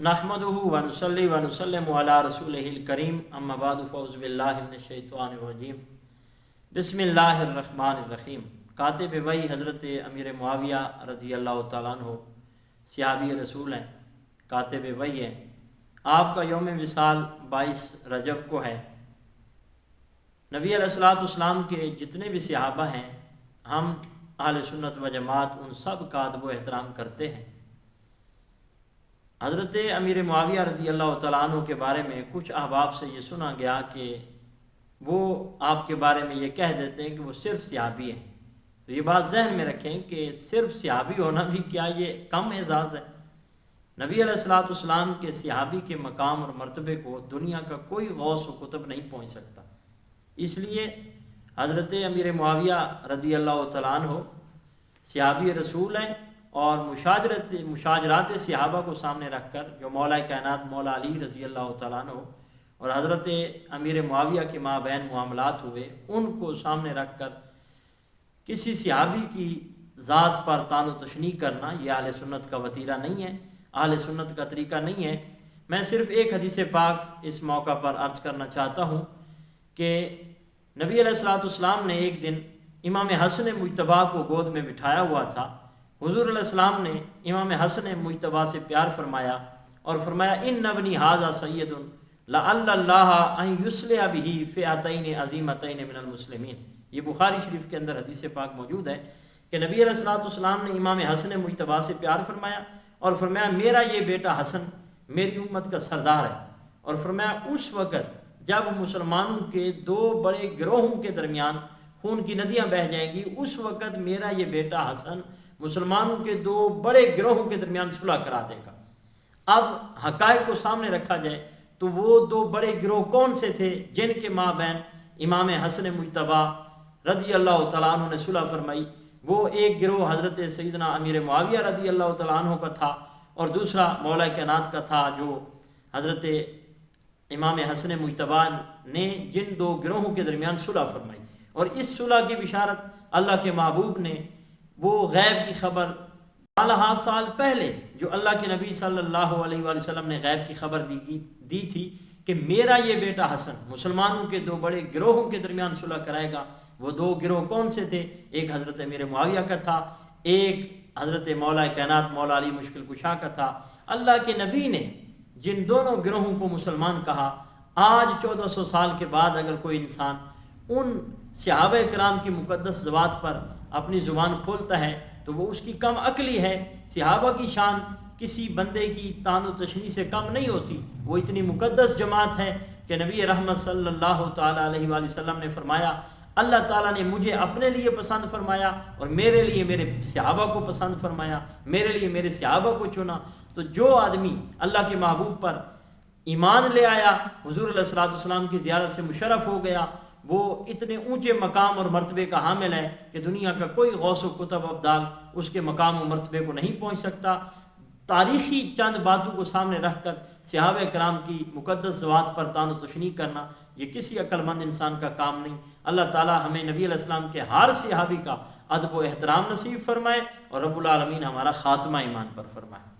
नहमदुहु व नुसल्ली व नुसल्लिमु अला रसूलिहिल करीम अम्मा बाद फ़ऊज़ु बिल्लाहि मिनश शैतानिर रजीम बिस्मिल्लाहिर रहमानिर रहीम। कातिब वही हज़रत अमीर मुआविया रज़ी अल्लाह तआला अन्हु सहाबी रसूल हैं, कातिब वही हैं। आपका यौम विसाल 22 रजब को है। नबी अलैहिस्सलाम के जितने भी सहाबा हैं, हम अहले सुन्नत व जमात उन सब का अदब व एहतराम करते हैं। हज़रत अमीर मुआविया रज़ी अल्लाह तआला अन्हु के बारे में कुछ अहबाब से ये सुना गया कि वो आपके बारे में ये कह देते हैं कि वो सिर्फ सहाबी हैं। तो ये बात जहन में रखें कि सिर्फ सहाबी होना भी क्या ये कम एजाज़ है। नबी अलैहिस्सलाम के सहाबी के मकाम और मर्तबे को दुनिया का कोई गौस व कुतुब नहीं पहुँच सकता। इसलिए हज़रत अमीर मुआविया रज़ी अल्लाह तआला अन्हु सहाबी रसूल हैं और मुशाजरात सहाबा को सामने रख कर जो मौला कायनात मौला अली रज़ी अल्लाह तआला अन्हु और हज़रत अमीर मुआविया के माबैन मामलात हुए, उनको सामने रख कर किसी सहाबी की ज़ात पर तान व तशनी करना यह अहले सुन्नत का वतीरा नहीं है, अहले सुन्नत का तरीका नहीं है। मैं सिर्फ़ एक हदीस पाक इस मौका पर अर्ज़ करना चाहता हूँ कि नबी अलैहिस्सलाम ने एक दिन इमाम हसन मुज्तबा को गोद में बिठाया हुआ था। हुज़ूर अलैहिस्सलाम ने इमाम हसन मुज्तबा से प्यार फरमाया और फरमाया इन्न इब्नी हाज़ा सय्यदुन लअल्लाह अन युस्लिह बिही फ़िअतैन अज़ीमतैन मिनल मुस्लिमीन। ये बुखारी शरीफ के अंदर हदीस पाक मौजूद है कि नबी अलैहिस्सलाम ने इमाम हसन मुज्तबा से प्यार फरमाया और फरमाया मेरा ये बेटा हसन मेरी उम्मत का सरदार है। और फरमाया उस वक़्त जब मुसलमानों के दो बड़े गिरोहों के दरमियान खून की नदियाँ बह जाएंगी, उस वक़्त मेरा ये बेटा हसन मुसलमानों के दो बड़े गिरोहों के दरमियान सुलह करा देगा। अब हक़ाइक़ को सामने रखा जाए तो वो दो बड़े गिरोह कौन से थे जिनके माबैन इमाम हसन मुज्तबा रज़ी अल्लाह तआला अन्हु ने सुलह फरमाई। वो एक गिरोह हज़रत सैयदना अमीर मुआविया रज़ी अल्लाह तआला अन्हु का था और दूसरा मौला कायनात का था, जो हज़रत इमाम हसन मुज्तबा ने जिन दो गिरोहों के दरमियान सुलह फरमाई। और इस सुलह की बिशारत अल्लाह के महबूब ने वो गैब की खबर 4 साल पहले जो अल्लाह के नबी सल्लल्लाहु अलैहि वसल्लम ने गैब की खबर दी थी कि मेरा ये बेटा हसन मुसलमानों के दो बड़े गिरोहों के दरमियान सुलह कराएगा। वो दो गिरोह कौन से थे? एक हज़रत अमीर मुआविया का था, एक हज़रत मौला कायनात मौला अली मुश्किल कुशा का था। अल्लाह के नबी ने जिन दोनों गिरोहों को मुसलमान कहा, आज 1400 साल के बाद अगर कोई इंसान उन सहाबा किराम की मुक़द्दस ज़वात पर अपनी ज़ुबान खोलता है तो वो उसकी कम अक्ली है। सहाबा की शान किसी बंदे की तान व तशनी से कम नहीं होती। वो इतनी मुक़द्दस जमात है कि नबी रहमत सल्लल्लाहु ताला अलैहि वसल्लम ने फरमाया अल्लाह ताला ने मुझे अपने लिए पसंद फरमाया और मेरे लिए मेरे सहाबा को पसंद फरमाया, मेरे लिए मेरे सहाबा को चुना। तो जो आदमी अल्लाह के महबूब पर ईमान ले आया, हुज़ूर अलैहिस्सलाम की ज़ियारत से मुशर्रफ हो गया, वो इतने ऊंचे मकाम और मर्तबे का हामिल है कि दुनिया का कोई गौस व कुतुब अब्दाल उसके मकाम और मर्तबे को नहीं पहुंच सकता। तारीख़ी चंद बातों को सामने रख कर सहाबा किराम की मुक़द्दस ज़वात पर तान व तशनी करना ये किसी अक्लमंद इंसान का काम नहीं। अल्लाह ताला हमें नबी अलैहिस्सलाम के हर सहाबी का अदब व एहतराम नसीब फरमाए और रब्बुल आलमीन हमारा ख़ात्मा ईमान पर फरमाए।